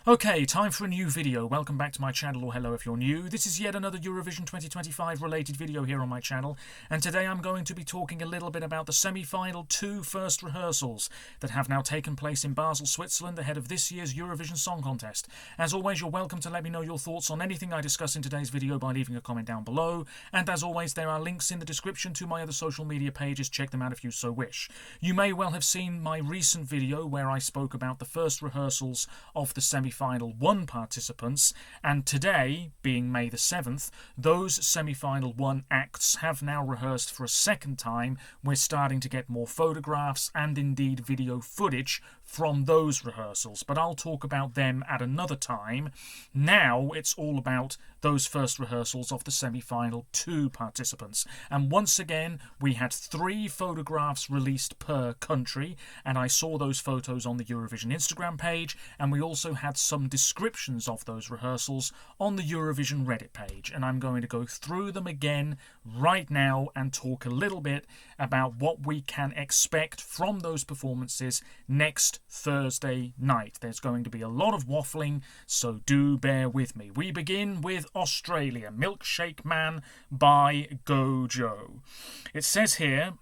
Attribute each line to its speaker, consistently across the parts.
Speaker 1: Okay, time for a new video. Welcome back to my channel, or hello if you're new. This is yet another Eurovision 2025 related video here on my channel, and today I'm going to be talking a little bit about the semi-final two first rehearsals that have now taken place in Basel, Switzerland ahead of this year's Eurovision Song Contest. As always, you're welcome to let me know your thoughts on anything I discuss in today's video by leaving a comment down below, and as always there are links in the description to my other social media pages. Check them out if you so wish. You may well have seen my recent video where I spoke about the first rehearsals of the semi-final 1 participants, and today, being May the 7th, those semi-final 1 acts have now rehearsed for a second time. We're starting to get more photographs and indeed video footage from those rehearsals, but I'll talk about them at another time. Now it's all about those first rehearsals of the semi-final 2 participants, and once again we had 3 photographs released per country, and I saw those photos on the Eurovision Instagram page, and we also had some descriptions of those rehearsals on the Eurovision Reddit page, and I'm going to go through them again right now and talk a little bit about what we can expect from those performances next Thursday night. There's going to be a lot of waffling, so do bear with me. We begin with Australia, Milkshake Man by Gojo. It says here,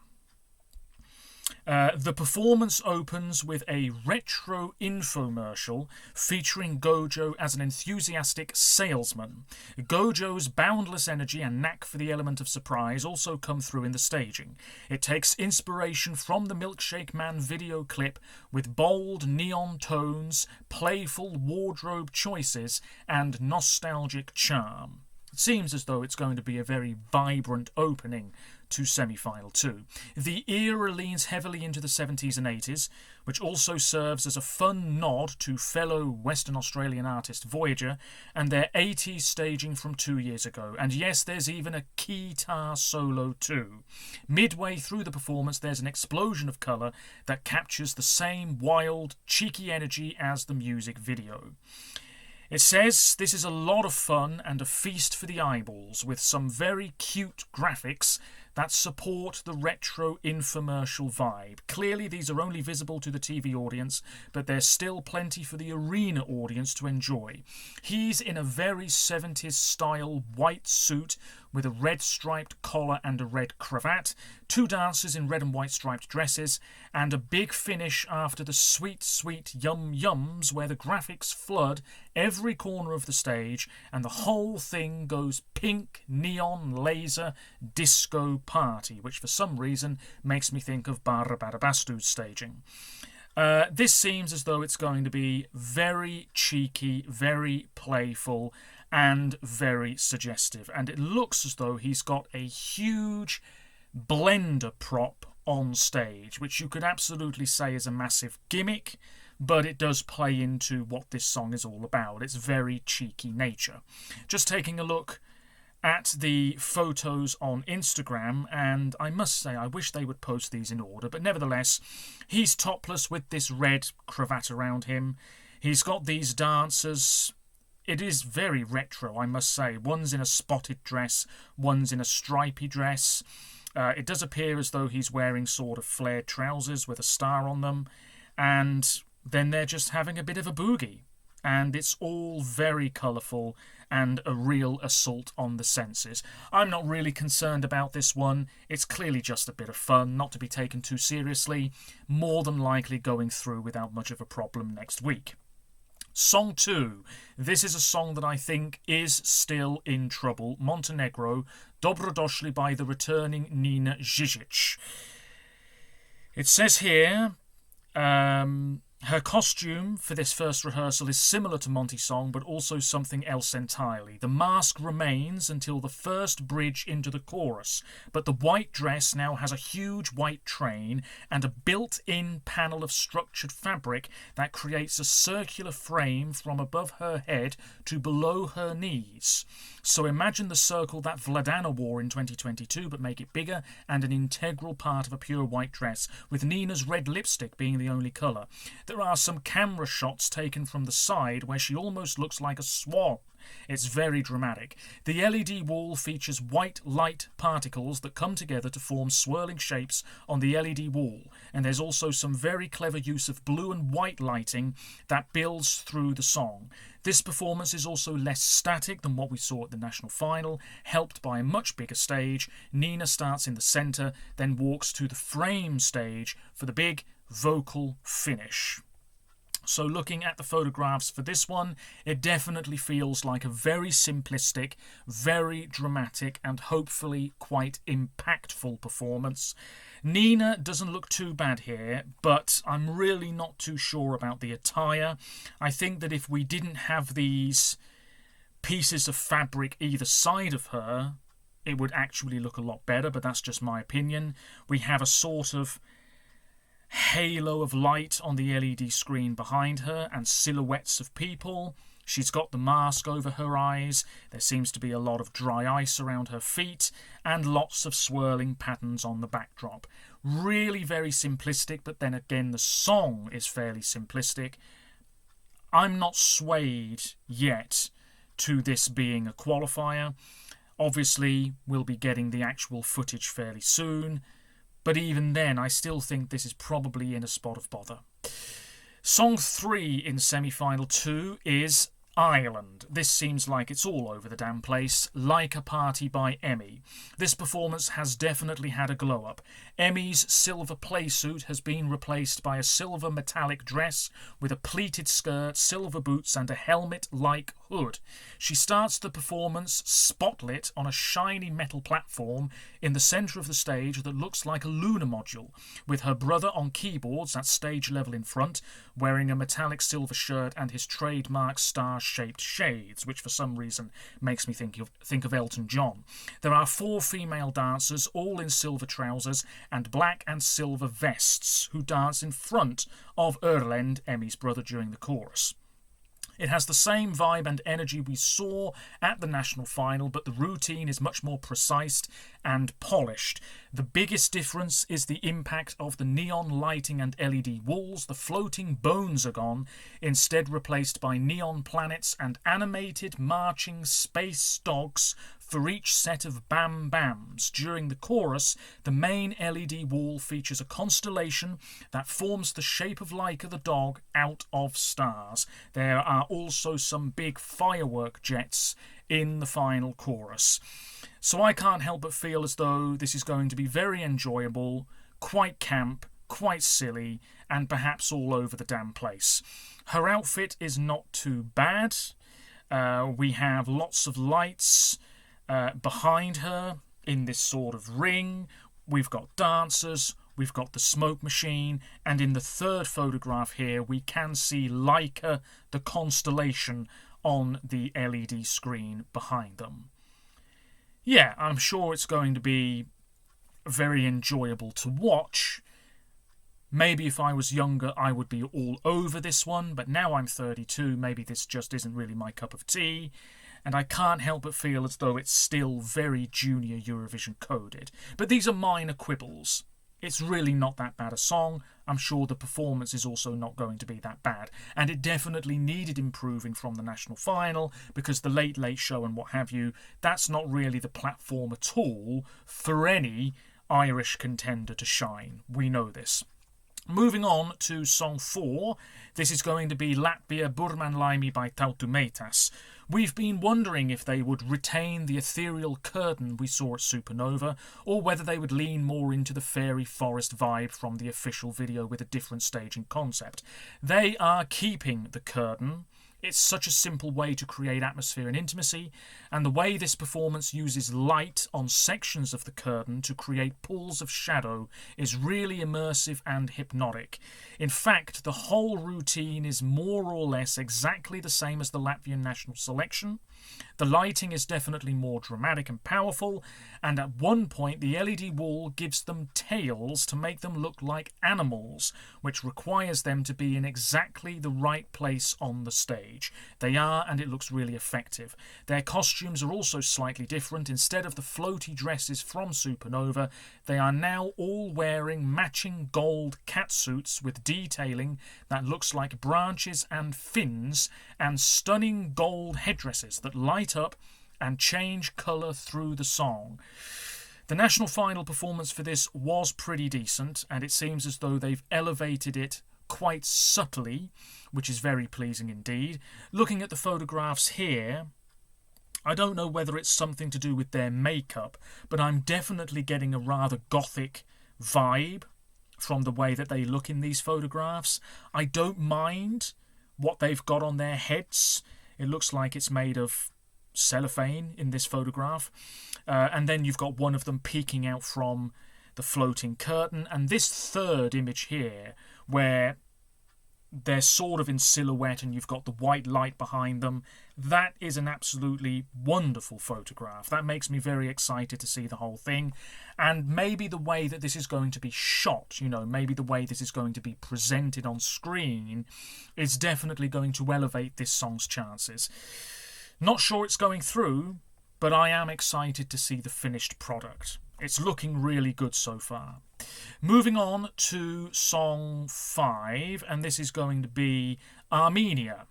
Speaker 1: the performance opens with a retro infomercial featuring Gojo as an enthusiastic salesman. Gojo's boundless energy and knack for the element of surprise also come through in the staging. It takes inspiration from the Milkshake Man video clip with bold neon tones, playful wardrobe choices, and nostalgic charm. It seems as though it's going to be a very vibrant opening to semi-final 2. The era leans heavily into the 70s and 80s, which also serves as a fun nod to fellow Western Australian artist Voyager and their 80s staging from 2 years ago. And yes, there's even a guitar solo too. Midway through the performance, there's an explosion of colour that captures the same wild, cheeky energy as the music video. It says this is a lot of fun and a feast for the eyeballs, with some very cute graphics that support the retro infomercial vibe. Clearly these are only visible to the TV audience, but there's still plenty for the arena audience to enjoy. He's in a very 70s style white suit with a red striped collar and a red cravat, 2 dancers in red and white striped dresses, and a big finish after the sweet, sweet yum yums where the graphics flood every corner of the stage and the whole thing goes pink, neon, laser, disco party, which for some reason makes me think of Barabastu's staging. This seems as though it's going to be very cheeky, very playful, and very suggestive, and it looks as though he's got a huge blender prop on stage, which you could absolutely say is a massive gimmick, but it does play into what this song is all about, its very cheeky nature. Just taking a look at the photos on Instagram, and I must say I wish they would post these in order, but nevertheless, he's topless with this red cravat around him. He's got these dancers. It is very retro, I must say. One's in a spotted dress, one's in a stripy dress. It does appear as though he's wearing sort of flared trousers with a star on them, and then they're just having a bit of a boogie. And it's all very colourful and a real assault on the senses. I'm not really concerned about this one. It's clearly just a bit of fun, not to be taken too seriously, more than likely going through without much of a problem next week. Song 2. This is a song that I think is still in trouble. Montenegro, Dobrodošli by the returning Nina Xijic. It says here, her costume for this first rehearsal is similar to Monty's song, but also something else entirely. The mask remains until the first bridge into the chorus, but the white dress now has a huge white train and a built-in panel of structured fabric that creates a circular frame from above her head to below her knees. So imagine the circle that Vladana wore in 2022, but make it bigger and an integral part of a pure white dress, with Nina's red lipstick being the only colour. The there are some camera shots taken from the side where she almost looks like a swan. It's very dramatic. The LED wall features white light particles that come together to form swirling shapes on the LED wall, and there's also some very clever use of blue and white lighting that builds through the song. This performance is also less static than what we saw at the national final, helped by a much bigger stage. Nina starts in the centre, then walks to the frame stage for the big vocal finish. So looking at the photographs for this one, it definitely feels like a very simplistic, very dramatic and hopefully quite impactful performance. Nina doesn't look too bad here, but I'm really not too sure about the attire. I think that if we didn't have these pieces of fabric either side of her, it would actually look a lot better, but that's just my opinion. We have a sort of halo of light on the LED screen behind her and silhouettes of people. She's got the mask over her eyes. There seems to be a lot of dry ice around her feet and lots of swirling patterns on the backdrop. Really very simplistic, but then again the song is fairly simplistic. I'm not swayed yet to this being a qualifier. Obviously, we'll be getting the actual footage fairly soon. But even then, I still think this is probably in a spot of bother. Song 3 in semi-final 2 is Ireland. This seems like it's all over the damn place, Like a Party by Emmy. This performance has definitely had a glow-up. Emmy's silver playsuit has been replaced by a silver metallic dress with a pleated skirt, silver boots and a helmet-like hood. She starts the performance spotlit on a shiny metal platform in the centre of the stage that looks like a lunar module, with her brother on keyboards at stage level in front, wearing a metallic silver shirt and his trademark star-shaped shades, which for some reason makes me think of Elton John. There are 4 female dancers, all in silver trousers and black and silver vests, who dance in front of Erlend, Emmy's brother, during the chorus. It has the same vibe and energy we saw at the national final, but the routine is much more precise and polished. The biggest difference is the impact of the neon lighting and LED walls. The floating bones are gone, instead replaced by neon planets and animated marching space dogs for each set of bam bams. During the chorus, the main LED wall features a constellation that forms the shape of Laika the dog out of stars. There are also some big firework jets in the final chorus. So I can't help but feel as though this is going to be very enjoyable, quite camp, quite silly, and perhaps all over the damn place. Her outfit is not too bad. We have lots of lights behind her in this sort of ring. We've got dancers, we've got the smoke machine, and in the third photograph here we can see Laika, the constellation, on the LED screen behind them. Yeah, I'm sure it's going to be very enjoyable to watch. Maybe if I was younger I would be all over this one, but now I'm 32, maybe this just isn't really my cup of tea. And I can't help but feel as though it's still very junior Eurovision coded. But these are minor quibbles. It's really not that bad a song. I'm sure the performance is also not going to be that bad. And it definitely needed improving from the national final, because the Late Late Show and what have you, that's not really the platform at all for any Irish contender to shine. We know this. Moving on to Song 4, this is going to be Latvia Burman Laimi by Tautu Meitas. We've been wondering if they would retain the ethereal curtain we saw at Supernova, or whether they would lean more into the fairy forest vibe from the official video with a different staging concept. They are keeping the curtain. It's such a simple way to create atmosphere and intimacy, and the way this performance uses light on sections of the curtain to create pools of shadow is really immersive and hypnotic. In fact, the whole routine is more or less exactly the same as the Latvian national selection. The lighting is definitely more dramatic and powerful, and at one point the LED wall gives them tails to make them look like animals, which requires them to be in exactly the right place on the stage. stage. They are, and it looks really effective. Their costumes are also slightly different. Instead of the floaty dresses from Supernova, they are now all wearing matching gold catsuits with detailing that looks like branches and fins, and stunning gold headdresses that light up and change colour through the song. The national final performance for this was pretty decent, and it seems as though they've elevated it quite subtly, which is very pleasing indeed. Looking at the photographs here, I don't know whether it's something to do with their makeup, but I'm definitely getting a rather gothic vibe from the way that they look in these photographs. I don't mind what they've got on their heads. It looks like it's made of cellophane in this photograph. And then you've got one of them peeking out from the floating curtain. And this third image here, where they're sort of in silhouette and you've got the white light behind them, that is an absolutely wonderful photograph. That makes me very excited to see the whole thing. And maybe the way that this is going to be shot, maybe the way this is going to be presented on screen is definitely going to elevate this song's chances. Not sure it's going through, but I am excited to see the finished product. It's looking really good so far. Moving on to song 5, and this is going to be Armenia,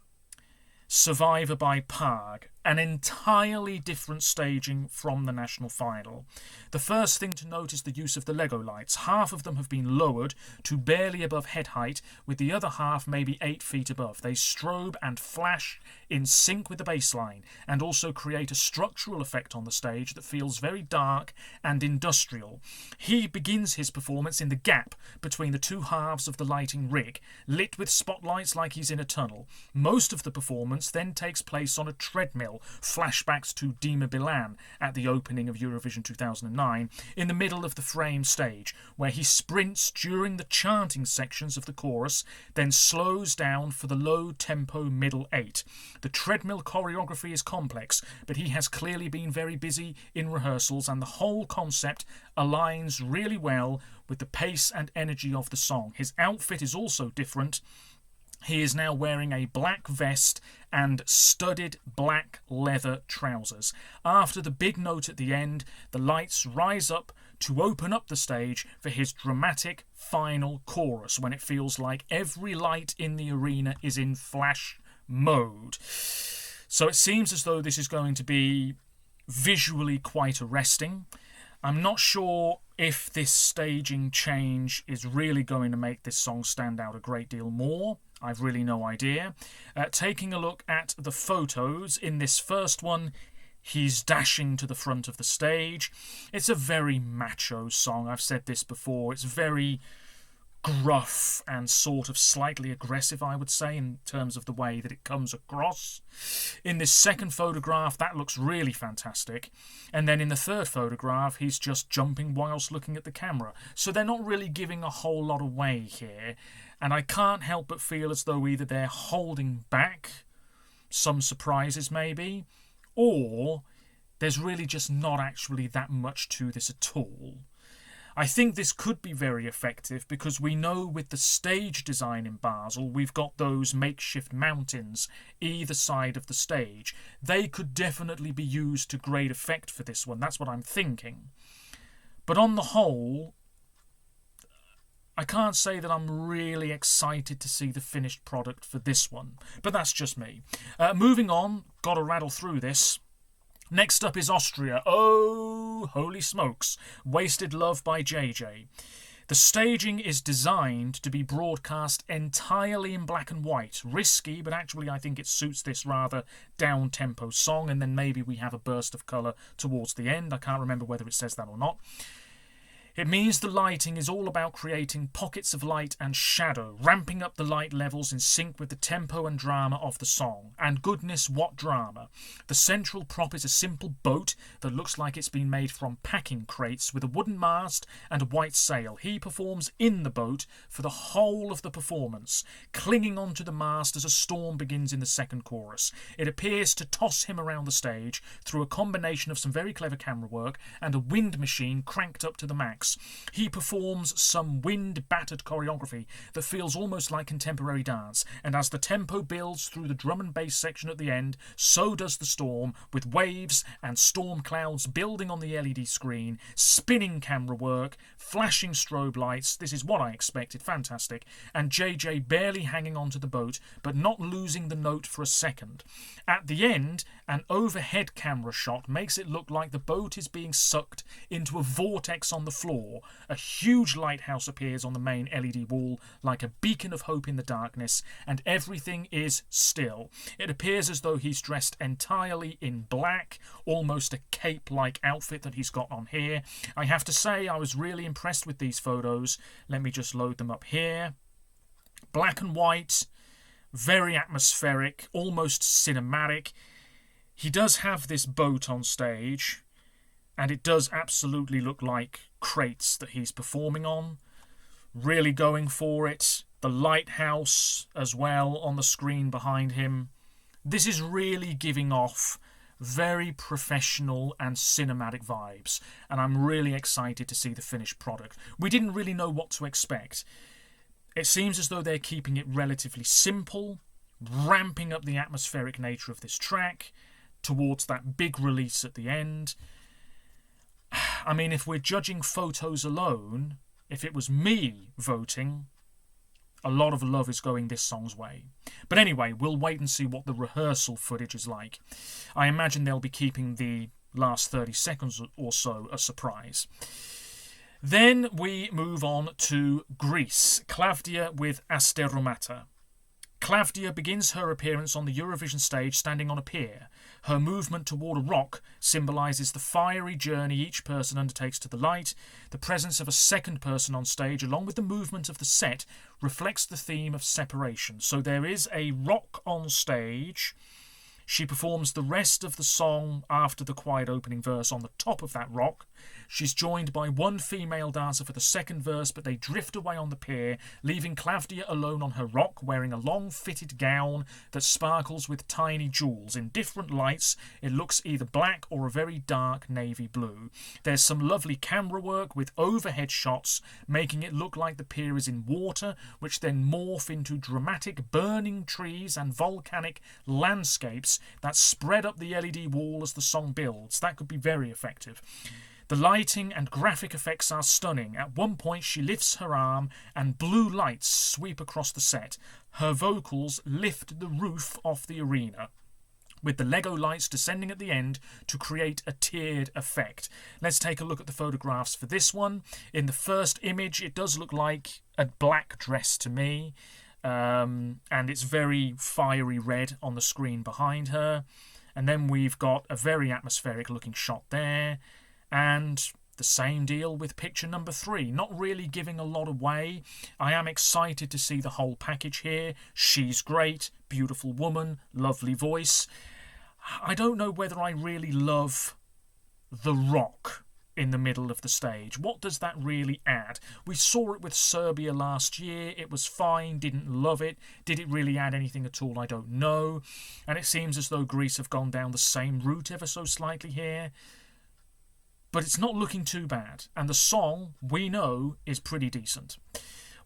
Speaker 1: Survivor by Pag, an entirely different staging from the national final. The first thing to note is the use of the Lego lights. Half of them have been lowered to barely above head height, with the other half maybe 8 feet above. They strobe and flash in sync with the bassline, and also create a structural effect on the stage that feels very dark and industrial. He begins his performance in the gap between the two halves of the lighting rig, lit with spotlights like he's in a tunnel. Most of the performance then takes place on a treadmill, flashbacks to Dima Bilan at the opening of Eurovision 2009, in the middle of the frame stage, where he sprints during the chanting sections of the chorus, then slows down for the low-tempo middle 8. The treadmill choreography is complex, but he has clearly been very busy in rehearsals, and the whole concept aligns really well with the pace and energy of the song. His outfit is also different. He is now wearing a black vest and studded black leather trousers. After the big note at the end, the lights rise up to open up the stage for his dramatic final chorus, when it feels like every light in the arena is in flash mode. So it seems as though this is going to be visually quite arresting. I'm not sure if this staging change is really going to make this song stand out a great deal more. I've really no idea. Taking a look at the photos, in this first one, he's dashing to the front of the stage. It's a very macho song. I've said this before. It's very gruff and sort of slightly aggressive, I would say, in terms of the way that it comes across. In this second photograph, that looks really fantastic. And then in the third photograph, he's just jumping whilst looking at the camera. So they're not really giving a whole lot away here. And I can't help but feel as though either they're holding back some surprises maybe, or there's really just not actually that much to this at all. I think this could be very effective because we know with the stage design in Basel, we've got those makeshift mountains either side of the stage. They could definitely be used to great effect for this one. That's what I'm thinking. But on the whole, I can't say that I'm really excited to see the finished product for this one. But that's just me. Moving on, gotta rattle through this. Next up is Austria. Oh, holy smokes. Wasted Love by JJ. The staging is designed to be broadcast entirely in black and white. Risky, but actually I think it suits this rather down-tempo song, and then maybe we have a burst of colour towards the end. I can't remember whether it says that or not. It means the lighting is all about creating pockets of light and shadow, ramping up the light levels in sync with the tempo and drama of the song. And goodness, what drama. The central prop is a simple boat that looks like it's been made from packing crates with a wooden mast and a white sail. He performs in the boat for the whole of the performance, clinging onto the mast as a storm begins in the second chorus. It appears to toss him around the stage through a combination of some very clever camera work and a wind machine cranked up to the max. lyrics. He performs some wind-battered choreography that feels almost like contemporary dance, and as the tempo builds through the drum and bass section at the end, so does the storm, with waves and storm clouds building on the LED screen, spinning camera work, flashing strobe lights. This is what I expected, fantastic, and JJ barely hanging onto the boat, but not losing the note for a second. At the end, an overhead camera shot makes it look like the boat is being sucked into a vortex on the floor. A huge lighthouse appears on the main LED wall like a beacon of hope in the darkness, and everything is still. It appears as though he's dressed entirely in black, almost a cape-like outfit that he's got on here. I have to say, I was really impressed with these photos. Let me just load them up here. Black and white, very atmospheric, almost cinematic. He does have this boat on stage, and it does absolutely look like crates that he's performing on. Really going for it. The lighthouse as well on the screen behind him. This is really giving off very professional and cinematic vibes, and I'm really excited to see the finished product. We didn't really know what to expect. It seems as though they're keeping it relatively simple, ramping up the atmospheric nature of this track towards that big release at the end. I mean, if we're judging photos alone, if it was me voting, a lot of love is going this song's way. But anyway, we'll wait and see what the rehearsal footage is like. I imagine they'll be keeping the last 30 seconds or so a surprise. Then we move on to Greece. Klavdia with Asteromata. Klavdia begins her appearance on the Eurovision stage standing on a pier. Her movement toward a rock symbolises the fiery journey each person undertakes to the light. The presence of a second person on stage, along with the movement of the set, reflects the theme of separation. So there is a rock on stage. She performs the rest of the song after the quiet opening verse on the top of that rock. She's joined by one female dancer for the second verse, but they drift away on the pier, leaving Klavdia alone on her rock, wearing a long fitted gown that sparkles with tiny jewels. In different lights, it looks either black or a very dark navy blue. There's some lovely camera work with overhead shots, making it look like the pier is in water, which then morph into dramatic burning trees and volcanic landscapes that spread up the LED wall as the song builds. That could be very effective. The lighting and graphic effects are stunning. At one point she lifts her arm and blue lights sweep across the set. Her vocals lift the roof off the arena, with the Lego lights descending at the end to create a tiered effect. Let's take a look at the photographs for this one. In the first image, it does look like a black dress to me, and it's very fiery red on the screen behind her. And then we've got a very atmospheric looking shot there. And the same deal with picture number 3, not really giving a lot away. I am excited to see the whole package here. She's great, beautiful woman, lovely voice. I don't know whether I really love the rock in the middle of the stage. What does that really add? We saw it with Serbia last year. It was fine, didn't love it. Did it really add anything at all? I don't know. And it seems as though Greece have gone down the same route ever so slightly here. But it's not looking too bad, and the song, we know, is pretty decent.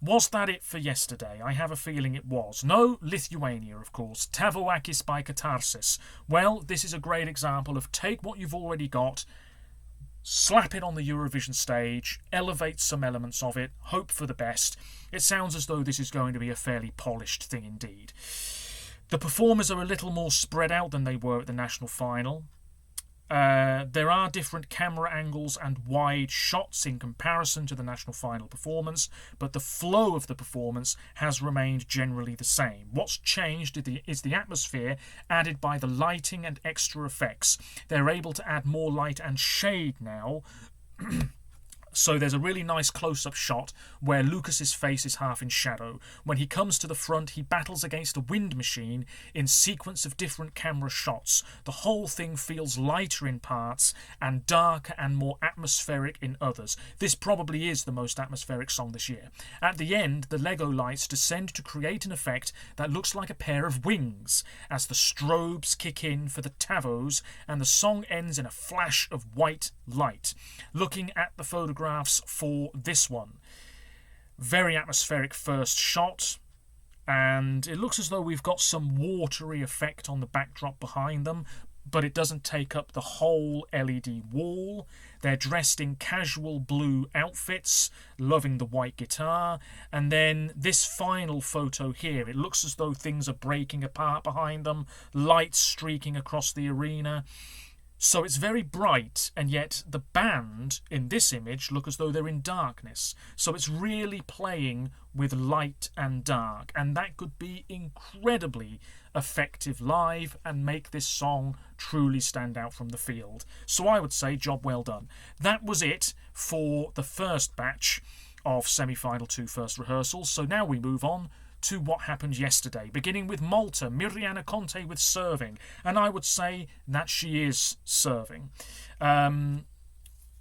Speaker 1: Was that it for yesterday? I have a feeling it was. No, Lithuania, of course. Tavoakis by Katarsis. Well, this is a great example of take what you've already got, slap it on the Eurovision stage, elevate some elements of it, hope for the best. It sounds as though this is going to be a fairly polished thing indeed. The performers are a little more spread out than they were at the national final. There are different camera angles and wide shots in comparison to the national final performance, but the flow of the performance has remained generally the same. What's changed is the atmosphere added by the lighting and extra effects. They're able to add more light and shade now. So there's a really nice close-up shot where Lucas's face is half in shadow. When he comes to the front, he battles against a wind machine in sequence of different camera shots. The whole thing feels lighter in parts and darker and more atmospheric in others. This probably is the most atmospheric song this year. At the end, the Lego lights descend to create an effect that looks like a pair of wings as the strobes kick in for the Tavos, and the song ends in a flash of white light. Looking at the photograph photographs for this one. Very atmospheric first shot, and it looks as though we've got some watery effect on the backdrop behind them, but it doesn't take up the whole LED wall. They're dressed in casual blue outfits, loving the white guitar, and then this final photo here, it looks as though things are breaking apart behind them, lights streaking across the arena. So it's very bright, and yet the band in this image look as though they're in darkness. So it's really playing with light and dark, and that could be incredibly effective live and make this song truly stand out from the field. So I would say job well done. That was it for the first batch of semi-final 2 first rehearsals. So now we move on to what happened yesterday, beginning with Malta, Mirjana Conte with serving, and I would say that she is serving.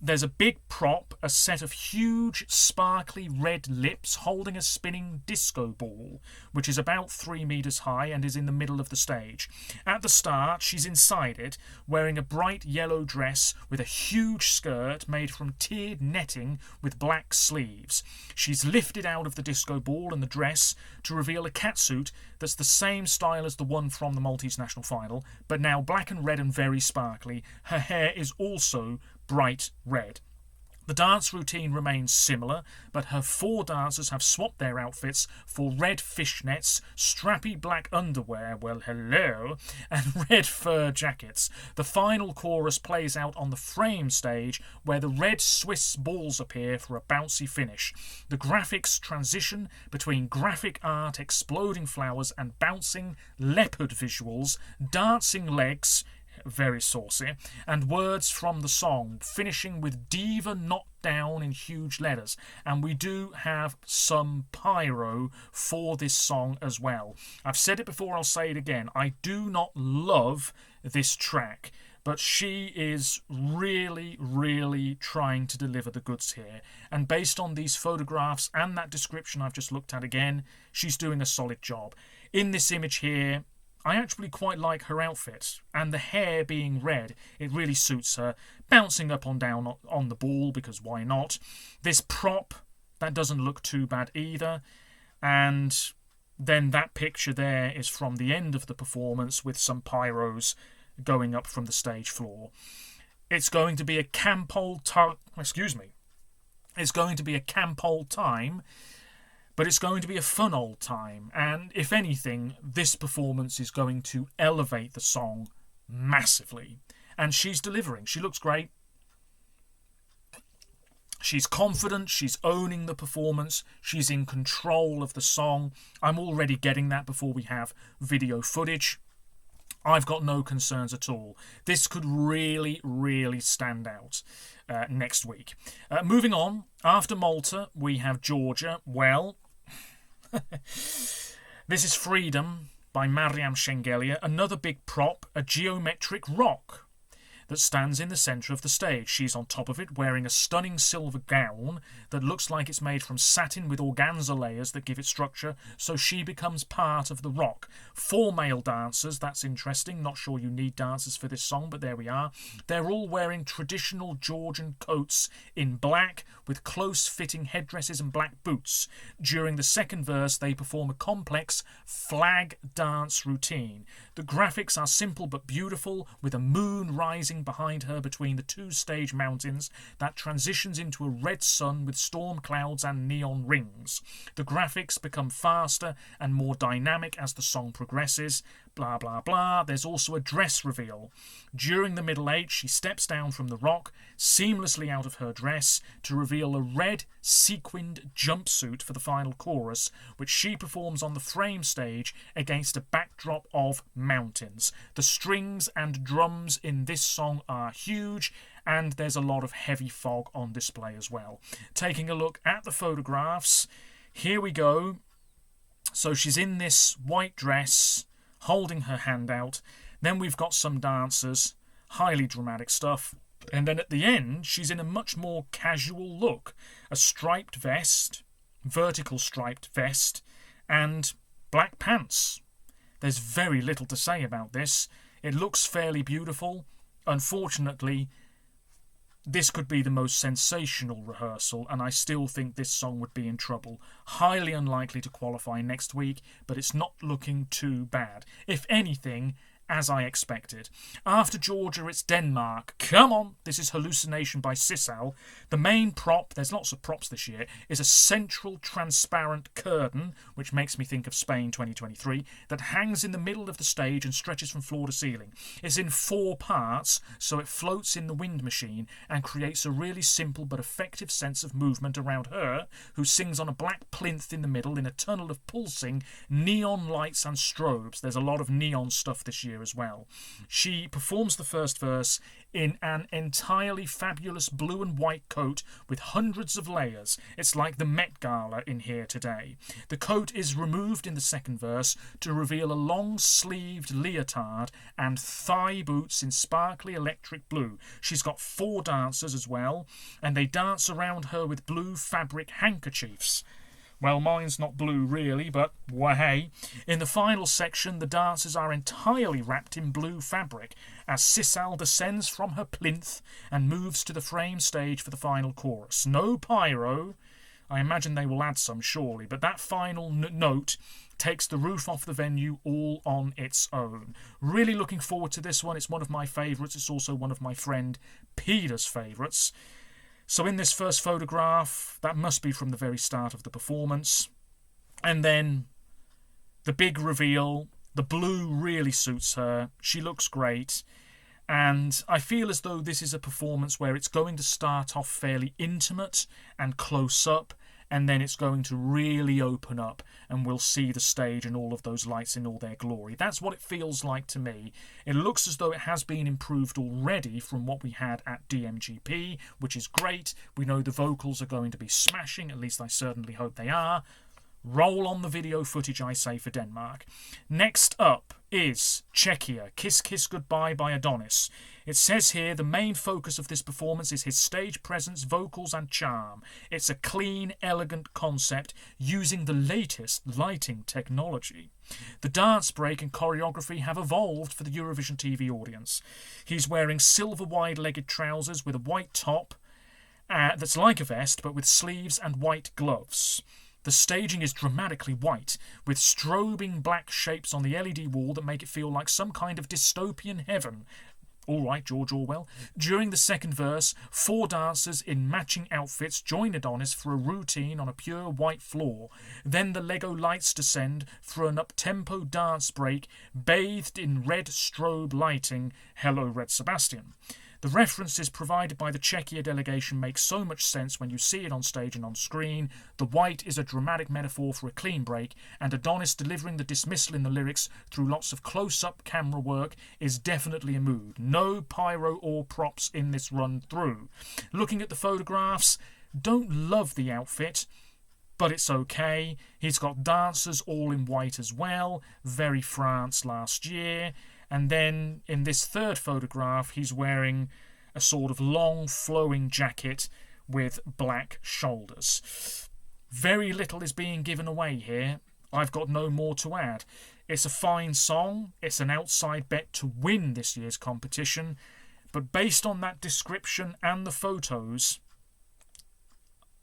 Speaker 1: There's a big prop, a set of huge sparkly red lips holding a spinning disco ball, which is about 3 metres high and is in the middle of the stage. At the start, she's inside it, wearing a bright yellow dress with a huge skirt made from tiered netting with black sleeves. She's lifted out of the disco ball and the dress to reveal a catsuit that's the same style as the one from the Maltese national final, but now black and red and very sparkly. Her hair is also bright red. The dance routine remains similar, but her 4 dancers have swapped their outfits for red fishnets, strappy black underwear, well hello, and red fur jackets. The final chorus plays out on the frame stage, where the red Swiss balls appear for a bouncy finish. The graphics transition between graphic art, exploding flowers, and bouncing leopard visuals, dancing legs, very saucy, and words from the song, finishing with diva not down in huge letters. And we do have some pyro for this song as well. I've said it before, I'll say it again. I do not love this track, but she is really, really trying to deliver the goods here. And based on these photographs and that description I've just looked at again, she's doing a solid job. In this image here, I actually quite like her outfit, and the hair being red, it really suits her. Bouncing up and down on the ball, because why not? This prop, that doesn't look too bad either. And then that picture there is from the end of the performance with some pyros going up from the stage floor. It's going to be a camp old time. It's going to be a camp old time. But it's going to be a fun old time, and if anything, this performance is going to elevate the song massively. And she's delivering. She looks great. She's confident, she's owning the performance, she's in control of the song. I'm already getting that before we have video footage. I've got no concerns at all. This could really, really stand out next week. Moving on, after Malta, we have Georgia. Well, this is Freedom by Mariam Shengelia, another big prop, a geometric rock that stands in the centre of the stage. She's on top of it, wearing a stunning silver gown that looks like it's made from satin with organza layers that give it structure, so she becomes part of the rock. 4 male dancers, that's interesting. Not sure you need dancers for this song, but there we are. They're all wearing traditional Georgian coats in black, with close-fitting headdresses and black boots. During the second verse, they perform a complex flag dance routine. The graphics are simple but beautiful, with a moon rising behind her between the 2 stage mountains that transitions into a red sun with storm clouds and neon rings. The graphics become faster and more dynamic as the song progresses. Blah, blah, blah. There's also a dress reveal. During the middle 8, she steps down from the rock, seamlessly out of her dress, to reveal a red sequined jumpsuit for the final chorus, which she performs on the frame stage against a backdrop of mountains. The strings and drums in this song are huge, and there's a lot of heavy fog on display as well. Taking a look at the photographs, here we go. So she's in this white dress, holding her hand out. Then we've got some dancers, highly dramatic stuff. And then at the end, she's in a much more casual look. A striped vest, vertical striped vest, and black pants. There's very little to say about this. It looks fairly beautiful. Unfortunately, this could be the most sensational rehearsal, and I still think this song would be in trouble. Highly unlikely to qualify next week, but it's not looking too bad. If anything, as I expected. After Georgia, it's Denmark. Come on! This is Hallucination by Sissal. The main prop, there's lots of props this year, is a central transparent curtain, which makes me think of Spain 2023, that hangs in the middle of the stage and stretches from floor to ceiling. It's in 4 parts, so it floats in the wind machine and creates a really simple but effective sense of movement around her, who sings on a black plinth in the middle in a tunnel of pulsing neon lights and strobes. There's a lot of neon stuff this year as well. She performs the first verse in an entirely fabulous blue and white coat with hundreds of layers. It's like the Met Gala in here today. The coat is removed in the second verse to reveal a long-sleeved leotard and thigh boots in sparkly electric blue. She's got 4 dancers as well, and they dance around her with blue fabric handkerchiefs. Well, mine's not blue really, but wahey. In the final section, the dancers are entirely wrapped in blue fabric as Sissal descends from her plinth and moves to the frame stage for the final chorus. No pyro. I imagine they will add some, surely, but that final note takes the roof off the venue all on its own. Really looking forward to this one. It's one of my favourites. It's also one of my friend Peter's favourites. So in this first photograph, that must be from the very start of the performance. And then the big reveal. The blue really suits her. She looks great. And I feel as though this is a performance where it's going to start off fairly intimate and close up, and then it's going to really open up and we'll see the stage and all of those lights in all their glory. That's what it feels like to me. It looks as though it has been improved already from what we had at DMGP, which is great. We know the vocals are going to be smashing, at least I certainly hope they are. Roll on the video footage, I say, for Denmark. Next up is Czechia, Kiss Kiss Goodbye by Adonis. It says here the main focus of this performance is his stage presence, vocals and charm. It's a clean, elegant concept using the latest lighting technology. The dance break and choreography have evolved for the Eurovision TV audience. He's wearing silver wide-legged trousers with a white top that's like a vest but with sleeves and white gloves. The staging is dramatically white, with strobing black shapes on the LED wall that make it feel like some kind of dystopian heaven. All right, George Orwell. During the second verse, 4 dancers in matching outfits join Adonis for a routine on a pure white floor. Then the Lego lights descend for an up-tempo dance break bathed in red strobe lighting. Hello, Red Sebastian. The references provided by the Czechia delegation make so much sense when you see it on stage and on screen. The white is a dramatic metaphor for a clean break, and Adonis delivering the dismissal in the lyrics through lots of close-up camera work is definitely a mood. No pyro or props in this run through. Looking at the photographs, don't love the outfit, but it's okay. He's got dancers all in white as well, very France last year. And then in this third photograph, he's wearing a sort of long flowing jacket with black shoulders. Very little is being given away here. I've got no more to add. It's a fine song. It's an outside bet to win this year's competition. But based on that description and the photos,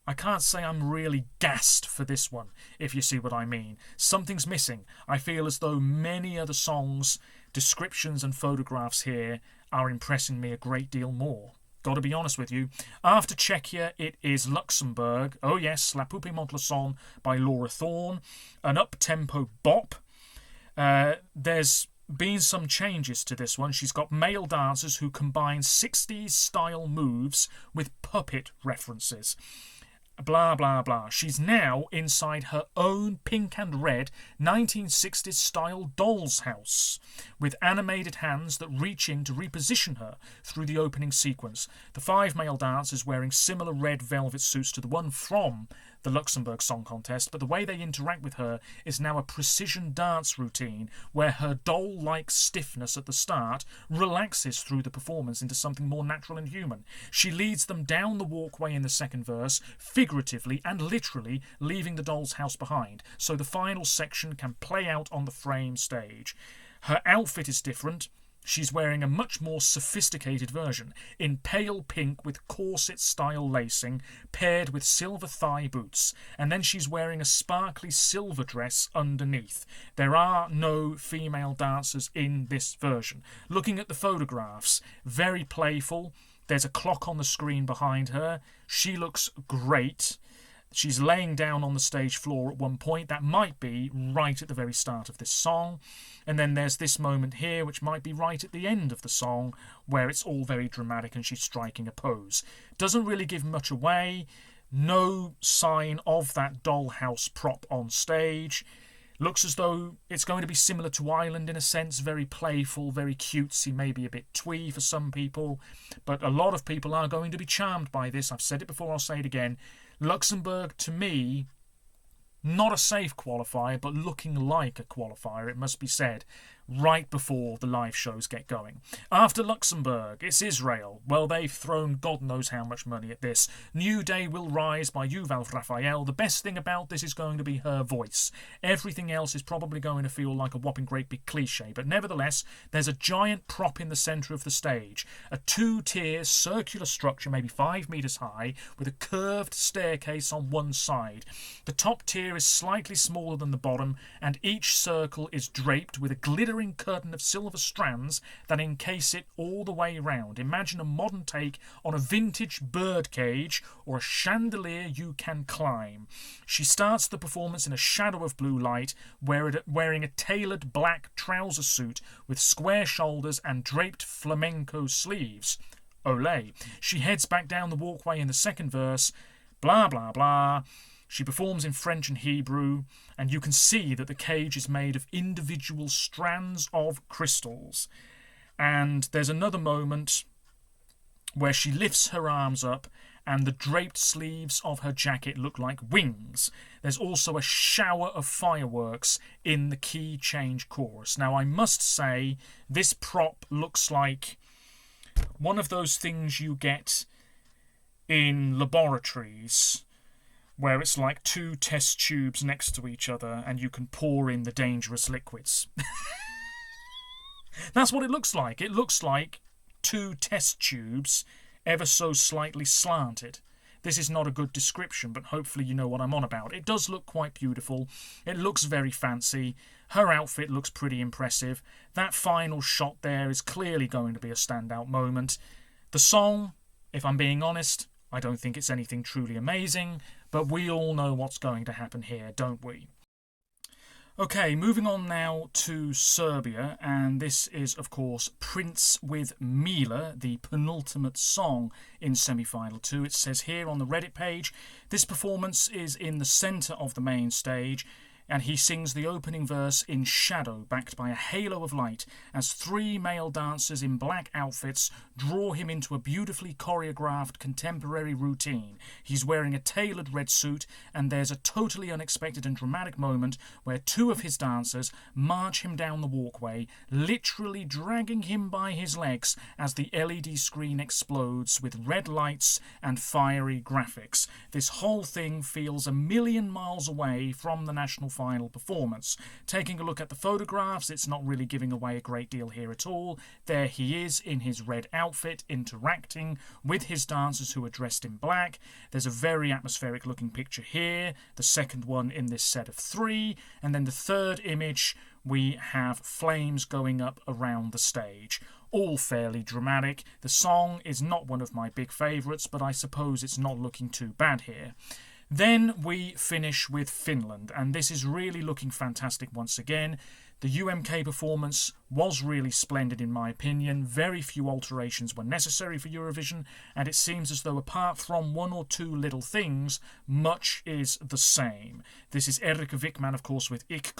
Speaker 1: I can't say I'm really gassed for this one, if you see what I mean. Something's missing. I feel as though many other songs, descriptions and photographs here are impressing me a great deal more. Got to be honest with you. After Czechia, it is Luxembourg. Oh yes, La Poupée Monte le Son by Laura Thorne. An up-tempo bop. There's been some changes to this one. She's got male dancers who combine 60s style moves with puppet references. Blah, blah, blah. She's now inside her own pink and red 1960s style doll's house with animated hands that reach in to reposition her through the opening sequence. The 5 male dancers wearing similar red velvet suits to the one from the Luxembourg Song Contest, but the way they interact with her is now a precision dance routine where her doll-like stiffness at the start relaxes through the performance into something more natural and human. She leads them down the walkway in the second verse, figuratively and literally leaving the doll's house behind, so the final section can play out on the frame stage. Her outfit is different. She's wearing a much more sophisticated version, in pale pink with corset-style lacing, paired with silver thigh boots, and then she's wearing a sparkly silver dress underneath. There are no female dancers in this version. Looking at the photographs, very playful. There's a clock on the screen behind her. She looks great. She's laying down on the stage floor at one point. That might be right at the very start of this song. And then there's this moment here, which might be right at the end of the song, where it's all very dramatic and she's striking a pose. Doesn't really give much away. No sign of that dollhouse prop on stage. Looks as though it's going to be similar to Ireland in a sense, very playful, very cutesy, maybe a bit twee for some people. But a lot of people are going to be charmed by this. I've said it before, I'll say it again. Luxembourg, to me, not a safe qualifier, but looking like a qualifier, it must be said, right before the live shows get going. After Luxembourg, it's Israel. Well, they've thrown God knows how much money at this. New Day Will Rise by Yuval Raphael. The best thing about this is going to be her voice. Everything else is probably going to feel like a whopping great big cliche, but nevertheless, there's a giant prop in the centre of the stage. A two-tier circular structure, maybe 5 metres high, with a curved staircase on one side. The top tier is slightly smaller than the bottom, and each circle is draped with a glittering curtain of silver strands that encase it all the way round. Imagine a modern take on a vintage bird cage or a chandelier you can climb. She starts the performance in a shadow of blue light, wearing a tailored black trouser suit with square shoulders and draped flamenco sleeves. Olé. She heads back down the walkway in the second verse. Blah, blah, blah. She performs in French and Hebrew, and you can see that the cage is made of individual strands of crystals. And there's another moment where she lifts her arms up and the draped sleeves of her jacket look like wings. There's also a shower of fireworks in the key change chorus. Now, I must say, this prop looks like one of those things you get in laboratories where it's like 2 test tubes next to each other and you can pour in the dangerous liquids. That's what it looks like. It looks like 2 test tubes ever so slightly slanted. This is not a good description, but hopefully you know what I'm on about. It does look quite beautiful. It looks very fancy. Her outfit looks pretty impressive. That final shot there is clearly going to be a standout moment. The song, if I'm being honest, I don't think it's anything truly amazing, but we all know what's going to happen here, don't we? Okay, moving on now to Serbia, and this is, of course, Prince with Mila, the penultimate song in semi-final 2. It says here on the Reddit page, this performance is in the centre of the main stage, and he sings the opening verse in shadow, backed by a halo of light, as 3 male dancers in black outfits draw him into a beautifully choreographed contemporary routine. He's wearing a tailored red suit, and there's a totally unexpected and dramatic moment where 2 of his dancers march him down the walkway, literally dragging him by his legs as the LED screen explodes with red lights and fiery graphics. This whole thing feels a million miles away from the national final performance. Taking a look at the photographs, it's not really giving away a great deal here at all. There he is in his red outfit, interacting with his dancers who are dressed in black. There's a very atmospheric looking picture here, the second one in this set of 3, and then the third image we have flames going up around the stage. All fairly dramatic. The song is not one of my big favourites, but I suppose it's not looking too bad here. Then we finish with Finland, and this is really looking fantastic once again. The UMK performance was really splendid in my opinion. Very few alterations were necessary for Eurovision, and it seems as though apart from 1 or 2 little things, much is the same. This is Erika Wickman, of course, with Ik,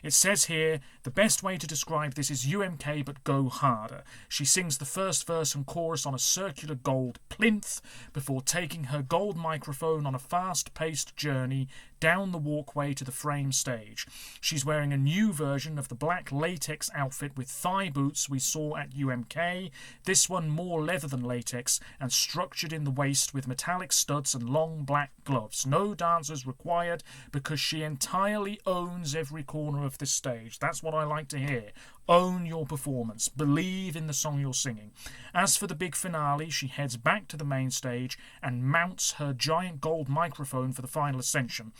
Speaker 1: It says here, the best way to describe this is UMK but go harder. She sings the first verse and chorus on a circular gold plinth before taking her gold microphone on a fast-paced journey down the walkway to the frame stage. She's wearing a new version of the black latex outfit outfit with thigh boots we saw at UMK, this one more leather than latex and structured in the waist with metallic studs and long black gloves. No dancers required because she entirely owns every corner of this stage. That's what I like to hear. Own your performance. Believe in the song you're singing. As for the big finale, she heads back to the main stage and mounts her giant gold microphone for the final ascension.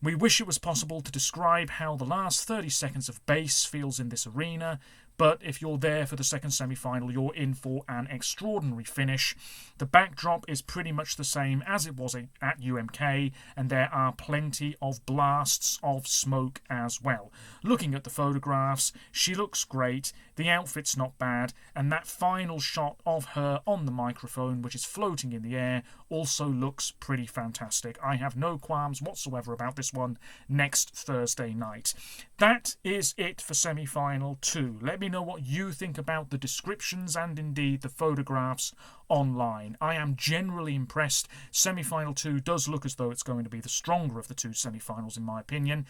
Speaker 1: We wish it was possible to describe how the last 30 seconds of bass feels in this arena, but if you're there for the second semi-final, you're in for an extraordinary finish. The backdrop is pretty much the same as it was at UMK, and there are plenty of blasts of smoke as well. Looking at the photographs, she looks great, the outfit's not bad, and that final shot of her on the microphone, which is floating in the air, also looks pretty fantastic. I have no qualms whatsoever about this one next Thursday night. That is it for semi-final 2. Let me know what you think about the descriptions and indeed the photographs online. I am generally impressed. Semi-final 2 does look as though it's going to be the stronger of the two semi-finals in my opinion.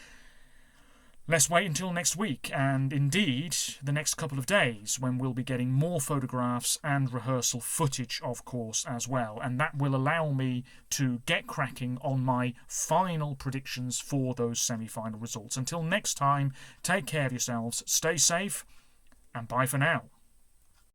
Speaker 1: Let's wait until next week and indeed the next couple of days when we'll be getting more photographs and rehearsal footage, of course, as well. And that will allow me to get cracking on my final predictions for those semi-final results. Until next time, take care of yourselves, stay safe, and bye for now.